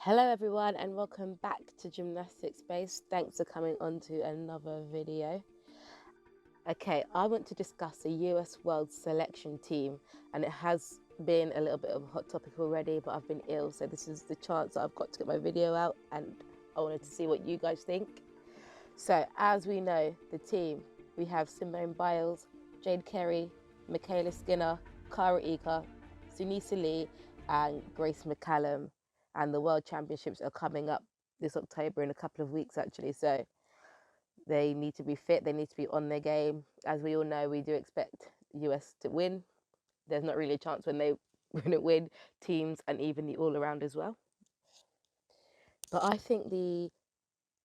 Hello everyone and welcome back to Gymnastics Space. Thanks for coming on to another video. Okay, I want to discuss the US World Selection Team, and it has been a little bit of a hot topic already, but I've been ill, so this is the chance that I've got to get my video out, and I wanted to see what you guys think. So as we know, the team, we have Simone Biles, Jade Carey, Michaela Skinner, Cara Ika, Sunisa Lee and Grace McCallum, and the World Championships are coming up this October in a couple of weeks actually, so they need to be fit, they need to be on their game. As we all know, we do expect US to win. There's not really a chance when they wouldn't win, teams and even the all-around as well. But I think the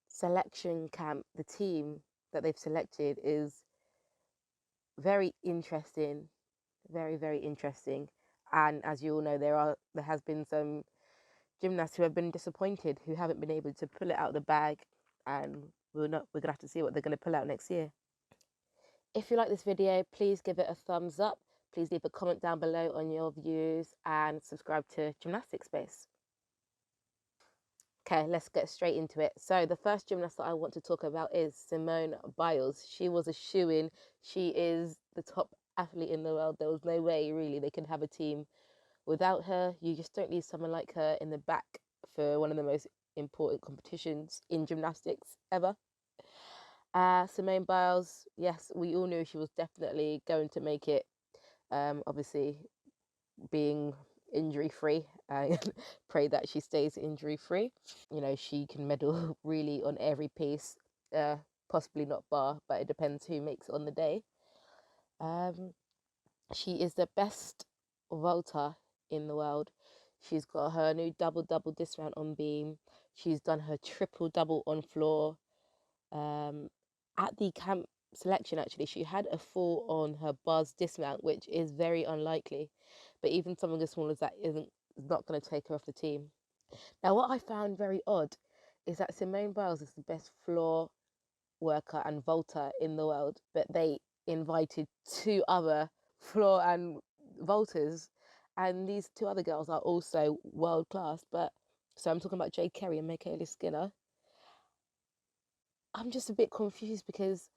selection camp, the team that they've selected is very interesting, very interesting. And as you all know, there has been some gymnasts who have been disappointed, who haven't been able to pull it out of the bag, and we're gonna have to see what they're gonna pull out next year. If you like this video, please give it a thumbs up. Please leave a comment down below on your views and subscribe to Gymnastics Space. Okay, let's get straight into it. So the first gymnast that I want to talk about is Simone Biles. She was a shoo-in. She is the top athlete in the world. There was no way really they could have a team without her. You just don't need someone like her in the back for one of the most important competitions in gymnastics ever. Simone Biles, yes, we all knew she was definitely going to make it. Obviously, being injury free, I pray that she stays injury free. You know, she can medal really on every piece, possibly not bar, but it depends who makes it on the day. She is the best vaulter in the world. She's got her new double dismount on beam. She's done her triple double on floor. At the camp selection, actually, she had a fall on her bars dismount, which is very unlikely. But even someone as small as that is not going to take her off the team. Now, what I found very odd is that Simone Biles is the best floor worker and vaulter in the world, but they invited two other floor and vaulters, and these two other girls are also world class. But so I'm talking about Jade Carey and Michaela Skinner. I'm just a bit confused because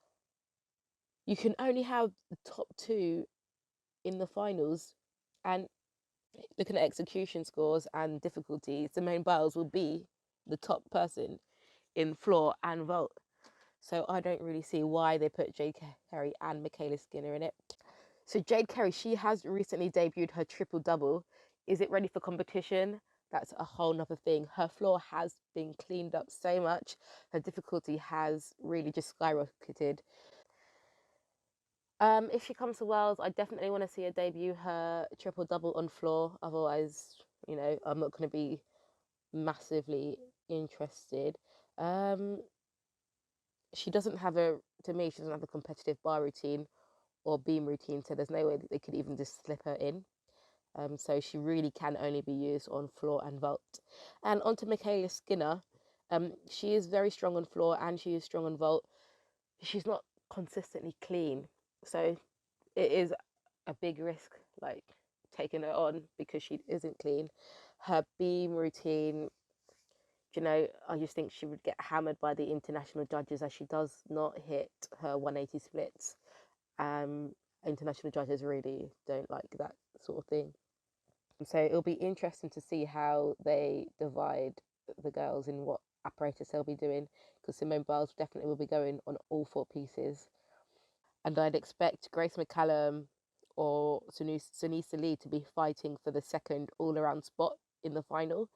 you can only have the top two in the finals, and looking at execution scores and difficulty, Simone Biles will be the top person in floor and vault. So I don't really see why they put Jade Carey and Michaela Skinner in it. So Jade Carey, she has recently debuted her triple double. Is it ready for competition? That's a whole nother thing. Her floor has been cleaned up so much. Her difficulty has really just skyrocketed. If she comes to Wales, I definitely want to see her debut her triple double on floor. Otherwise, you know, I'm not going to be massively interested. She doesn't have to me, she doesn't have a competitive bar routine or beam routine, so there's no way that they could even just slip her in. So she really can only be used on floor and vault. And onto Michaela Skinner. She is very strong on floor and she is strong on vault. She's not consistently clean, so it is a big risk, like taking her on because she isn't clean. Her beam routine, you know, I just think she would get hammered by the international judges as she does not hit her 180 splits. International judges really don't like that sort of thing. So it'll be interesting to see how they divide the girls in what apparatus they'll be doing, because Simone Biles definitely will be going on all four pieces. And I'd expect Grace McCallum or Sunisa Lee to be fighting for the second all-around spot in the final.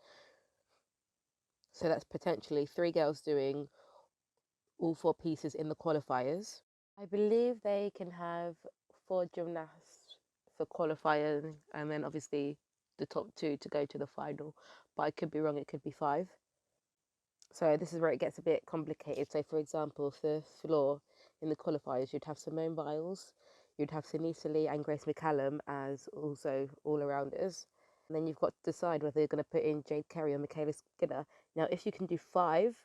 So that's potentially three girls doing all four pieces in the qualifiers. I believe they can have four gymnasts for qualifying, and then obviously the top two to go to the final. But I could be wrong, it could be five. So this is where it gets a bit complicated. So for example, for floor in the qualifiers, you'd have Simone Biles, you'd have Sunisa Lee and Grace McCallum as also all-arounders. And then you've got to decide whether you're going to put in Jade Carey or Michaela Skinner. Now, if you can do five,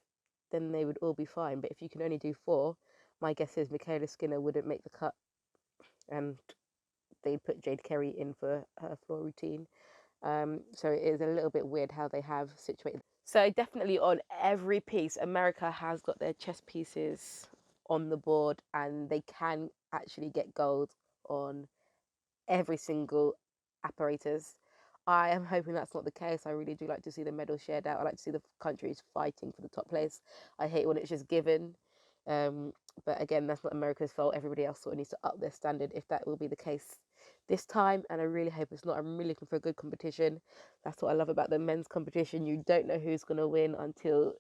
then they would all be fine. But if you can only do four, my guess is Michaela Skinner wouldn't make the cut, and they'd put Jade Carey in for her floor routine. So it is a little bit weird how they have situated. So definitely on every piece, America has got their chess pieces on the board, and they can actually get gold on every single apparatus. I am hoping that's not the case. I really do like to see the medals shared out. I like to see the countries fighting for the top place. I hate when it's just given. But again, that's not America's fault. Everybody else sort of needs to up their standard if that will be the case this time. And I really hope it's not. I'm really looking for a good competition. That's what I love about the men's competition. You don't know who's going to win until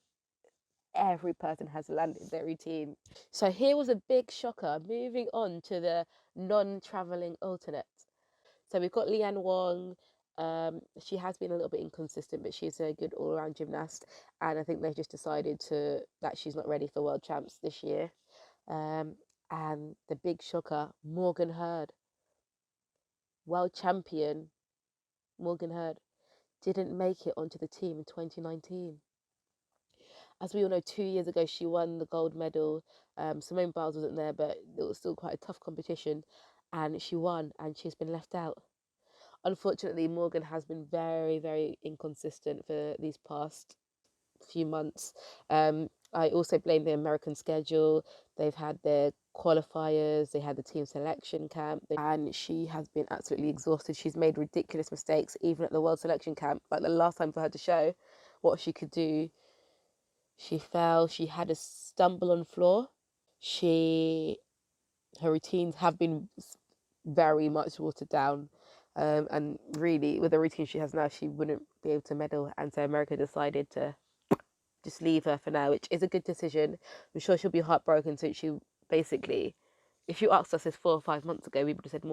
every person has landed their routine. So here was a big shocker. Moving on to the non-traveling alternate. So we've got Leanne Wong. She has been a little bit inconsistent, but she's a good all-around gymnast. And I think they've just decided that she's not ready for World Champs this year. And the big shocker, Morgan Hurd, world champion Morgan Hurd, didn't make it onto the team in 2019. As we all know, 2 years ago, she won the gold medal. Simone Biles wasn't there, but it was still quite a tough competition. And she won, and she's been left out. Unfortunately, Morgan has been very, very inconsistent for these past few months. I also blame the American schedule. They've had their qualifiers, they had the team selection camp, and she has been absolutely exhausted. She's made ridiculous mistakes, even at the world selection camp. Like the last time for her to show what she could do, she fell, she had a stumble on floor. Her routines have been very much watered down. And really, with the routine she has now, she wouldn't be able to medal. And so America decided to just leave her for now, which is a good decision. I'm sure she'll be heartbroken since she basically, if you asked us this 4 or 5 months ago, we would have said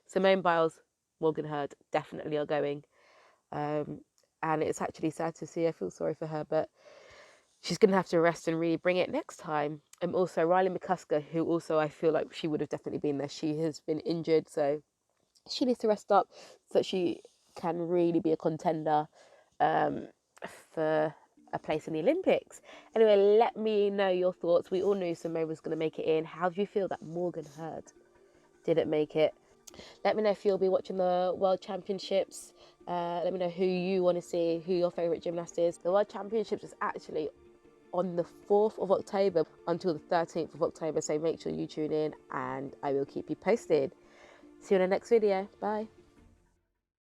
Simone Biles, Morgan Hurd definitely are going. And it's actually sad to see. I feel sorry for her, but she's going to have to rest and really bring it next time. And also Riley McCusker, who also I feel like she would have definitely been there. She has been injured, so she needs to rest up so that she can really be a contender for a place in the Olympics. Anyway, let me know your thoughts. We all knew Simone was going to make it in. How do you feel that Morgan Hurd didn't make it? Let me know if you'll be watching the World Championships. Let me know who you want to see, who your favourite gymnast is. The World Championships is actually on the 4th of October until the 13th of October, so make sure you tune in and I will keep you posted. See you in the next video. Bye.